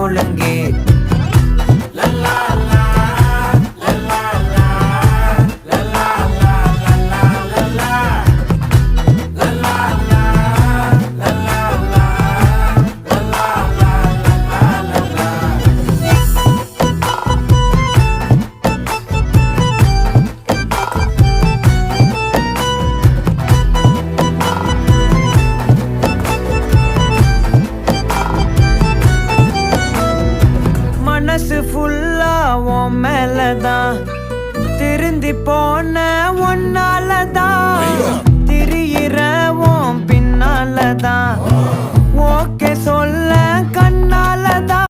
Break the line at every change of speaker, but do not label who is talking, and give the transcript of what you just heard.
ஒழுங்கு. மனசு ஃபுல்லா உன் மேலதான், திருந்தி போன ஒன்னாலதான், திரியிற உன் பின்னாலதான், ஓகே சொல்ல